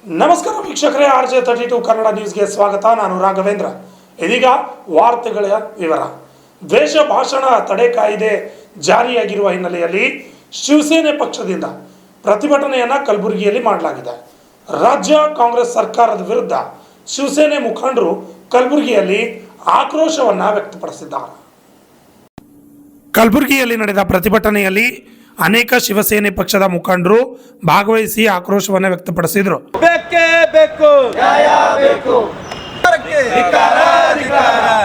ನಮಸ್ಕಾರ ವೀಕ್ಷಕರೇ, RJ32 ಕನ್ನಡ ನ್ಯೂಸ್ಗೆ ಸ್ವಾಗತ. ನಾನು ರಾಘವೇಂದ್ರ. ಇದೀಗ ವಾರ್ತೆಗಳ ವಿವರ. ದ್ವೇಷ ಭಾಷಣ ತಡೆ ಕಾಯ್ದೆ ಜಾರಿಯಾಗಿರುವ ಹಿನ್ನೆಲೆಯಲ್ಲಿ ಶಿವಸೇನೆ ಪಕ್ಷದಿಂದ ಪ್ರತಿಭಟನೆಯನ್ನು ಕಲಬುರಗಿಯಲ್ಲಿ ಮಾಡಲಾಗಿದೆ. ರಾಜ್ಯ ಕಾಂಗ್ರೆಸ್ ಸರ್ಕಾರದ ವಿರುದ್ಧ ಶಿವಸೇನೆ ಮುಖಂಡರು ಕಲಬುರಗಿಯಲ್ಲಿ ಆಕ್ರೋಶವನ್ನು ವ್ಯಕ್ತಪಡಿಸಿದ್ದಾರೆ. ಕಲಬುರಗಿಯಲ್ಲಿ ನಡೆದ ಪ್ರತಿಭಟನೆಯಲ್ಲಿ ಅನೇಕ ಶಿವಸೇನೆ ಪಕ್ಷದ ಮುಖಂಡರು ಭಾಗವಹಿಸಿ ಆಕ್ರೋಶವನ್ನು ವ್ಯಕ್ತಪಡಿಸಿದರು.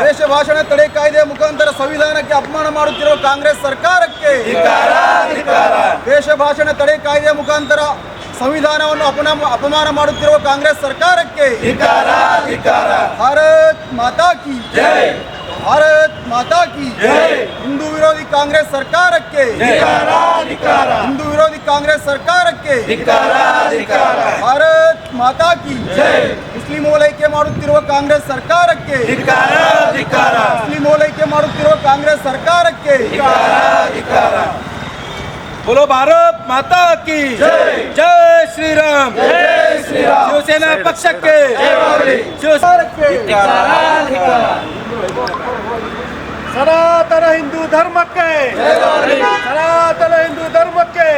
ದೇಶ ಭಾಷಣ ತಡೆ ಕಾಯ್ದೆ ಮುಖಾಂತರ ಸಂವಿಧಾನಕ್ಕೆ ಅಪಮಾನ ಮಾಡುತ್ತಿರುವ ಕಾಂಗ್ರೆಸ್ ಸರ್ಕಾರಕ್ಕೆ, ದೇಶ ಭಾಷಣ ತಡೆ ಕಾಯ್ದೆ ಮುಖಾಂತರ ಸಂವಿಧಾನವನ್ನು ಅಪಮಾನ ಮಾಡುತ್ತಿರುವ ಕಾಂಗ್ರೆಸ್ ಸರ್ಕಾರಕ್ಕೆ ಭಾರತ್ ಮಾತಾ ಕಿ ಜೈ, ಭಾರತ್ ಮಾತಾ ಕಿ ಜೈ. ಹಿಂದೂ ವಿರೋಧಿ ಕಾಂಗ್ರೆಸ್ ಸರ್ಕಾರಕ್ಕೆ, ಹಿಂದೂ ವಿರೋಧಿ ಕಾಂಗ್ರೆಸ್ ಸರ್ಕಾರಕ್ಕೆ ಭಾರತ್ ಮಾತಾ ಕಿ ಜೈ. ಮುಸ್ಲಿಂ ಓಲೈಕೆ ಮಾಡುತ್ತಿರುವ ಕಾಂಗ್ರೆಸ್ ಸರ್ಕಾರಕ್ಕೆ, ಮುಸ್ಲಿಂ ಓಲೈಕೆ ಮಾಡುತ್ತಿರುವ ಕಾಂಗ್ರೆಸ್ ಸರ್ಕಾರಕ್ಕೆ बोलो भारत माता की जय, जय श्री राम, जय श्री राम. शिवसेना पक्षಕ್ಕೆ ಸನಾತನ ಹಿಂದೂ ಧರ್ಮಕ್ಕೆ, ಸನಾತನ ಹಿಂದೂ ಧರ್ಮಕ್ಕೆ,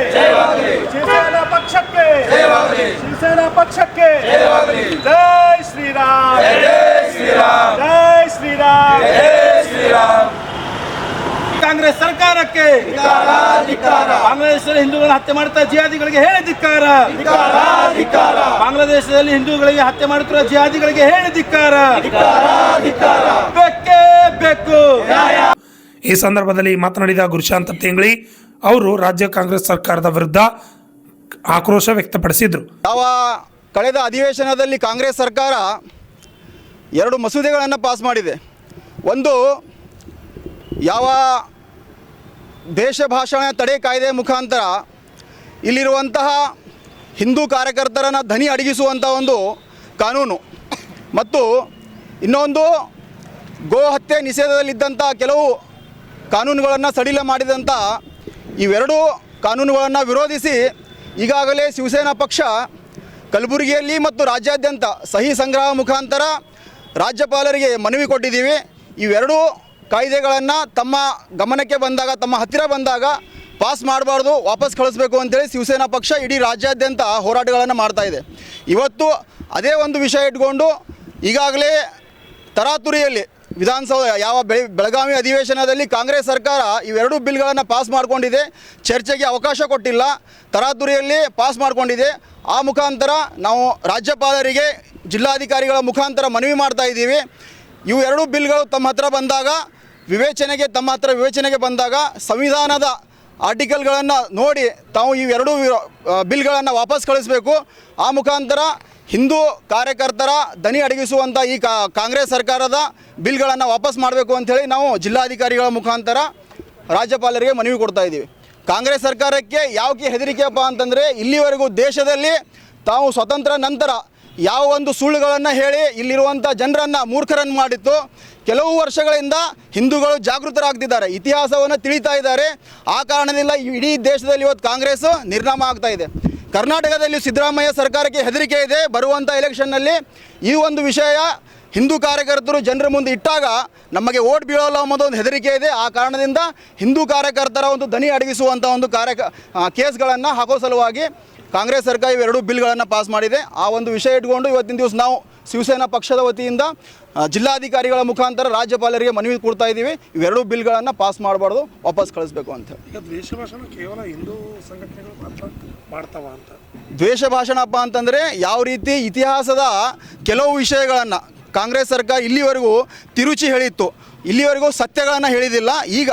ಶಿವಸೇನಾ ಪಕ್ಷಕ್ಕೆ, ಶಿವಸೇನಾ ಪಕ್ಷಕ್ಕೆ ಜೈ ಶ್ರೀರಾಮ್, ಜೈ ಶ್ರೀರಾಮ್, ಜೈ ಶ್ರೀರಾಮ್, ಜೈ ಶ್ರೀರಾಮ್. ಕಾಂಗ್ರೆಸ್ ಸರ್ಕಾರಕ್ಕೆ ಬಾಂಗ್ಲಾದೇಶದಲ್ಲಿ ಹಿಂದೂಗಳನ್ನು ಹತ್ಯೆ ಮಾಡುತ್ತಾ ಜಿಹಾದಿಗಳಿಗೆ ಹೇಳಿ ಧಿಕ್ಕಾರ, ಬಾಂಗ್ಲಾದೇಶದಲ್ಲಿ ಹಿಂದೂಗಳಿಗೆ ಹತ್ಯೆ ಮಾಡುತ್ತಿರುವ ಜಿಹಾದಿಗಳಿಗೆ ಹೇಳಿ ಧಿಕ್ಕಾರ, ಬೇಕೇ ಬೇಕು. ಈ ಸಂದರ್ಭದಲ್ಲಿ ಮಾತನಾಡಿದ ಗುರುಶಾಂತ ತೇಂಗಳಿ ಅವರು ರಾಜ್ಯ ಕಾಂಗ್ರೆಸ್ ಸರ್ಕಾರದ ವಿರುದ್ಧ ಆಕ್ರೋಶ ವ್ಯಕ್ತಪಡಿಸಿದರು. ಯಾವ ಕಳೆದ ಅಧಿವೇಶನದಲ್ಲಿ ಕಾಂಗ್ರೆಸ್ ಸರ್ಕಾರ 2 ಮಸೂದೆಗಳನ್ನು ಪಾಸ್ ಮಾಡಿದೆ. ಒಂದು ಯಾವ ದೇಶ ಭಾಷಣ ತಡೆ ಕಾಯ್ದೆ ಮುಖಾಂತರ ಇಲ್ಲಿರುವಂತಹ ಹಿಂದೂ ಕಾರ್ಯಕರ್ತರನ್ನು ಧ್ವನಿ ಅಡಗಿಸುವಂಥ ಒಂದು ಕಾನೂನು, ಮತ್ತು ಇನ್ನೊಂದು ಗೋ ಹತ್ಯೆ ನಿಷೇಧದಲ್ಲಿದ್ದಂಥ ಕೆಲವು ಕಾನೂನುಗಳನ್ನು ಸಡಿಲ ಮಾಡಿದಂಥ ಇವೆರಡೂ ಕಾನೂನುಗಳನ್ನು ವಿರೋಧಿಸಿ ಈಗಾಗಲೇ ಶಿವಸೇನಾ ಪಕ್ಷ ಕಲಬುರಗಿಯಲ್ಲಿ ಮತ್ತು ರಾಜ್ಯಾದ್ಯಂತ ಸಹಿ ಸಂಗ್ರಹ ಮುಖಾಂತರ ರಾಜ್ಯಪಾಲರಿಗೆ ಮನವಿ ಕೊಟ್ಟಿದ್ದೀವಿ. ಇವೆರಡೂ ಕಾಯ್ದೆಗಳನ್ನು ತಮ್ಮ ಗಮನಕ್ಕೆ ಬಂದಾಗ, ತಮ್ಮ ಹತ್ತಿರ ಬಂದಾಗ ಪಾಸ್ ಮಾಡಬಾರ್ದು, ವಾಪಸ್ ಕಳಿಸ್ಬೇಕು ಅಂತೇಳಿ ಶಿವಸೇನಾ ಪಕ್ಷ ಇಡೀ ರಾಜ್ಯಾದ್ಯಂತ ಹೋರಾಟಗಳನ್ನು ಮಾಡ್ತಾಯಿದೆ. ಇವತ್ತು ಅದೇ ಒಂದು ವಿಷಯ ಇಟ್ಕೊಂಡು ಈಗಾಗಲೇ ತರಾತುರಿಯಲ್ಲಿ ವಿಧಾನಸೌಧ ಯಾವ ಬೆಳಗಾವಿ ಅಧಿವೇಶನದಲ್ಲಿ ಕಾಂಗ್ರೆಸ್ ಸರ್ಕಾರ ಇವೆರಡೂ ಬಿಲ್ಗಳನ್ನು ಪಾಸ್ ಮಾಡಿಕೊಂಡಿದೆ. ಚರ್ಚೆಗೆ ಅವಕಾಶ ಕೊಟ್ಟಿಲ್ಲ, ತರಾತುರಿಯಲ್ಲಿ ಪಾಸ್ ಮಾಡಿಕೊಂಡಿದೆ. ಆ ಮುಖಾಂತರ ನಾವು ರಾಜ್ಯಪಾಲರಿಗೆ, ಜಿಲ್ಲಾಧಿಕಾರಿಗಳ ಮುಖಾಂತರ ಮನವಿ ಮಾಡ್ತಾ ಇದ್ದೀವಿ. ಇವು ಎರಡೂ ಬಿಲ್ಗಳು ತಮ್ಮ ಹತ್ರ ಬಂದಾಗ ವಿವೇಚನೆಗೆ ಬಂದಾಗ ಸಂವಿಧಾನದ ಆರ್ಟಿಕಲ್ಗಳನ್ನು ನೋಡಿ ತಾವು ಇವೆರಡೂ ಬಿಲ್ಗಳನ್ನು ವಾಪಸ್ ಕಳಿಸಬೇಕು. ಆ ಮುಖಾಂತರ ಹಿಂದೂ ಕಾರ್ಯಕರ್ತರ ಧ್ವನಿ ಅಡಗಿಸುವಂಥ ಈ ಕಾಂಗ್ರೆಸ್ ಸರ್ಕಾರದ ಬಿಲ್ಗಳನ್ನು ವಾಪಸ್ ಮಾಡಬೇಕು ಅಂಥೇಳಿ ನಾವು ಜಿಲ್ಲಾಧಿಕಾರಿಗಳ ಮುಖಾಂತರ ರಾಜ್ಯಪಾಲರಿಗೆ ಮನವಿ ಕೊಡ್ತಾ ಇದ್ದೀವಿ. ಕಾಂಗ್ರೆಸ್ ಸರ್ಕಾರಕ್ಕೆ ಯಾವಕ್ಕೆ ಹೆದರಿಕೆಯಪ್ಪ ಅಂತಂದರೆ, ಇಲ್ಲಿವರೆಗೂ ದೇಶದಲ್ಲಿ ತಾವು ಸ್ವತಂತ್ರ ನಂತರ ಯಾವ ಒಂದು ಸುಳ್ಳುಗಳನ್ನು ಹೇಳಿ ಇಲ್ಲಿರುವಂಥ ಜನರನ್ನು ಮೂರ್ಖರನ್ನು ಮಾಡಿತ್ತು. ಕೆಲವು ವರ್ಷಗಳಿಂದ ಹಿಂದೂಗಳು ಜಾಗೃತರಾಗ್ತಿದ್ದಾರೆ, ಇತಿಹಾಸವನ್ನು ತಿಳಿತಾ ಇದ್ದಾರೆ. ಆ ಕಾರಣದಿಂದ ಇಡೀ ದೇಶದಲ್ಲಿ ಇವತ್ತು ಕಾಂಗ್ರೆಸ್ ನಿರ್ನಾಮ ಆಗ್ತಾ ಇದೆ. ಕರ್ನಾಟಕದಲ್ಲಿ ಸಿದ್ದರಾಮಯ್ಯ ಸರ್ಕಾರಕ್ಕೆ ಹೆದರಿಕೆ ಇದೆ. ಬರುವಂಥ ಎಲೆಕ್ಷನ್ನಲ್ಲಿ ಈ ಒಂದು ವಿಷಯ ಹಿಂದೂ ಕಾರ್ಯಕರ್ತರು ಜನರ ಮುಂದೆ ಇಟ್ಟಾಗ ನಮಗೆ ಓಟ್ ಬೀಳೋಲ್ಲ ಅನ್ನೋದು ಒಂದು ಹೆದರಿಕೆ ಇದೆ. ಆ ಕಾರಣದಿಂದ ಹಿಂದೂ ಕಾರ್ಯಕರ್ತರ ಒಂದು ಧ್ವನಿ ಅಡಗಿಸುವಂಥ ಒಂದು ಕೇಸ್ಗಳನ್ನು ಹಾಕೋ ಸಲುವಾಗಿ ಕಾಂಗ್ರೆಸ್ ಸರ್ಕಾರ ಇವೆರಡೂ ಬಿಲ್ಗಳನ್ನು ಪಾಸ್ ಮಾಡಿದೆ. ಆ ಒಂದು ವಿಷಯ ಇಟ್ಕೊಂಡು ಇವತ್ತಿನ ದಿವಸ ನಾವು ಶಿವಸೇನಾ ಪಕ್ಷದ ವತಿಯಿಂದ ಜಿಲ್ಲಾಧಿಕಾರಿಗಳ ಮುಖಾಂತರ ರಾಜ್ಯಪಾಲರಿಗೆ ಮನವಿ ಕೊಡ್ತಾ ಇದ್ದೀವಿ. ಇವೆರಡೂ ಬಿಲ್ಗಳನ್ನು ಪಾಸ್ ಮಾಡಬಾರ್ದು, ವಾಪಸ್ ಕಳಿಸ್ಬೇಕು ಅಂತ. ದ್ವೇಷ ಭಾಷಣ ಕೇವಲ ಹಿಂದೂ ಸಂಘಟನೆಗಳು ಮಾತ್ರ ಮಾಡ್ತಾವ ಅಂತ, ದ್ವೇಷ ಭಾಷಣಪ್ಪ ಅಂತಂದರೆ ಯಾವ ರೀತಿ ಇತಿಹಾಸದ ಕೆಲವು ವಿಷಯಗಳನ್ನು ಕಾಂಗ್ರೆಸ್ ಸರ್ಕಾರ ಇಲ್ಲಿವರೆಗೂ ತಿರುಚಿ ಹೇಳಿತ್ತು, ಇಲ್ಲಿವರೆಗೂ ಸತ್ಯಗಳನ್ನು ಹೇಳಿದಿಲ್ಲ. ಈಗ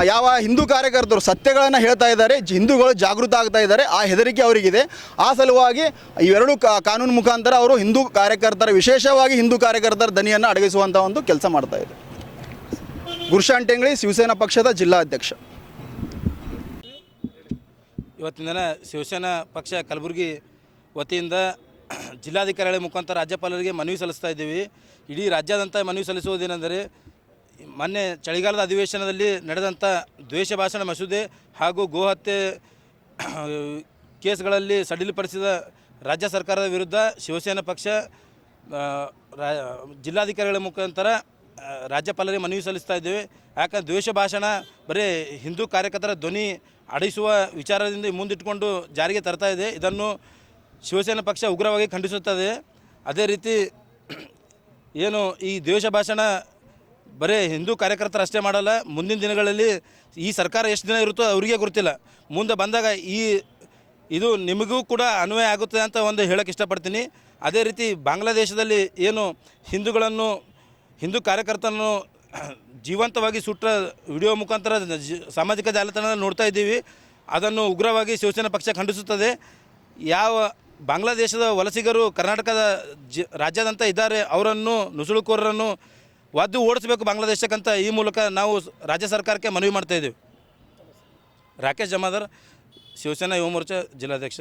ಯಾವ ಹಿಂದೂ ಕಾರ್ಯಕರ್ತರು ಸತ್ಯಗಳನ್ನು ಹೇಳ್ತಾ ಇದ್ದಾರೆ, ಹಿಂದೂಗಳು ಜಾಗೃತ ಆಗ್ತಾ ಇದ್ದಾರೆ. ಆ ಹೆದರಿಕೆ ಅವರಿಗಿದೆ. ಆ ಸಲುವಾಗಿ ಇವೆರಡು ಕಾನೂನು ಮುಖಾಂತರ ಅವರು ಹಿಂದೂ ಕಾರ್ಯಕರ್ತರ, ವಿಶೇಷವಾಗಿ ಹಿಂದೂ ಕಾರ್ಯಕರ್ತರ ಧ್ವನಿಯನ್ನು ಅಡಗಿಸುವಂಥ ಒಂದು ಕೆಲಸ ಮಾಡ್ತಾ ಇದೆ. ಗುರುಶಾಂತ ತೇಂಗಳಿ, ಶಿವಸೇನಾ ಪಕ್ಷದ ಜಿಲ್ಲಾಧ್ಯಕ್ಷ. ಇವತ್ತಿನ ದಿನ ಶಿವಸೇನಾ ಪಕ್ಷ ಕಲಬುರಗಿ ವತಿಯಿಂದ ಜಿಲ್ಲಾಧಿಕಾರಿಗಳ ಮುಖಾಂತರ ರಾಜ್ಯಪಾಲರಿಗೆ ಮನವಿ ಸಲ್ಲಿಸ್ತಾ ಇದ್ದೀವಿ. ಇಡೀ ರಾಜ್ಯಾದ್ಯಂತ ಮನವಿ ಸಲ್ಲಿಸುವುದೇನೆಂದರೆ, ಮೊನ್ನೆ ಚಳಿಗಾಲದ ಅಧಿವೇಶನದಲ್ಲಿ ನಡೆದಂಥ ದ್ವೇಷ ಭಾಷಣ ಮಸೂದೆ ಹಾಗೂ ಗೋಹತ್ಯೆ ಕೇಸ್ಗಳಲ್ಲಿ ಸಡಿಲಪಡಿಸಿದ ರಾಜ್ಯ ಸರ್ಕಾರದ ವಿರುದ್ಧ ಶಿವಸೇನಾ ಪಕ್ಷ ಜಿಲ್ಲಾಧಿಕಾರಿಗಳ ಮುಖಾಂತರ ರಾಜ್ಯಪಾಲರಿಗೆ ಮನವಿ ಸಲ್ಲಿಸ್ತಾ ಇದ್ದೇವೆ. ಯಾಕಂದ್ರೆ ದ್ವೇಷ ಭಾಷಣ ಬರೀ ಹಿಂದೂ ಕಾರ್ಯಕರ್ತರ ಧ್ವನಿ ಅಡಿಸುವ ವಿಚಾರದಿಂದ ಮುಂದಿಟ್ಟುಕೊಂಡು ಜಾರಿಗೆ ತರ್ತಾ ಇದೆ. ಇದನ್ನು ಶಿವಸೇನಾ ಪಕ್ಷ ಉಗ್ರವಾಗಿ ಖಂಡಿಸುತ್ತದೆ. ಅದೇ ರೀತಿ ಏನು ಈ ದ್ವೇಷ ಭಾಷಣ ಬರೀ ಹಿಂದೂ ಕಾರ್ಯಕರ್ತರು ಅಷ್ಟೇ ಮಾಡಲ್ಲ, ಮುಂದಿನ ದಿನಗಳಲ್ಲಿ ಈ ಸರ್ಕಾರ ಎಷ್ಟು ದಿನ ಇರುತ್ತೋ ಅವರಿಗೆ ಗೊತ್ತಿಲ್ಲ. ಮುಂದೆ ಬಂದಾಗ ಇದು ನಿಮಗೂ ಕೂಡ ಅನ್ವಯ ಆಗುತ್ತದೆ ಅಂತ ಒಂದು ಹೇಳೋಕ್ಕೆ ಇಷ್ಟಪಡ್ತೀನಿ. ಅದೇ ರೀತಿ ಬಾಂಗ್ಲಾದೇಶದಲ್ಲಿ ಏನು ಹಿಂದೂ ಕಾರ್ಯಕರ್ತರನ್ನು ಜೀವಂತವಾಗಿ ಸುಟ್ಟ ವಿಡಿಯೋ ಮುಖಾಂತರ ಸಾಮಾಜಿಕ ಜಾಲತಾಣದಲ್ಲಿ ನೋಡ್ತಾ ಇದ್ದೀವಿ. ಅದನ್ನು ಉಗ್ರವಾಗಿ ಶಿವಸೇನಾ ಪಕ್ಷ ಖಂಡಿಸುತ್ತದೆ. ಯಾವ ಬಾಂಗ್ಲಾದೇಶದ ವಲಸಿಗರು ಕರ್ನಾಟಕದ ರಾಜ್ಯಾದ್ಯಂತ ಇದ್ದಾರೆ, ಅವರನ್ನು ನುಸುಳುಕೋರರನ್ನು ಒದ್ದು ಓಡಿಸಬೇಕು ಬಾಂಗ್ಲಾದೇಶಕ್ಕಂತ ಈ ಮೂಲಕ ನಾವು ರಾಜ್ಯ ಸರ್ಕಾರಕ್ಕೆ ಮನವಿ ಮಾಡ್ತಾ ಇದ್ದೀವಿ. ರಾಕೇಶ್ ಜಮಾದಾರ್, ಶಿವಸೇನಾ ಯುವ ಮೋರ್ಚಾ ಜಿಲ್ಲಾಧ್ಯಕ್ಷ.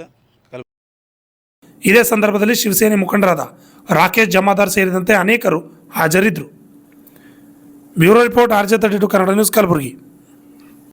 ಇದೇ ಸಂದರ್ಭದಲ್ಲಿ ಶಿವಸೇನೆ ಮುಖಂಡರಾದ ರಾಕೇಶ್ ಜಮಾದಾರ್ ಸೇರಿದಂತೆ ಅನೇಕರು ಹಾಜರಿದ್ದರು. Bureau report RJ32 Kannada news, Kalaburagi.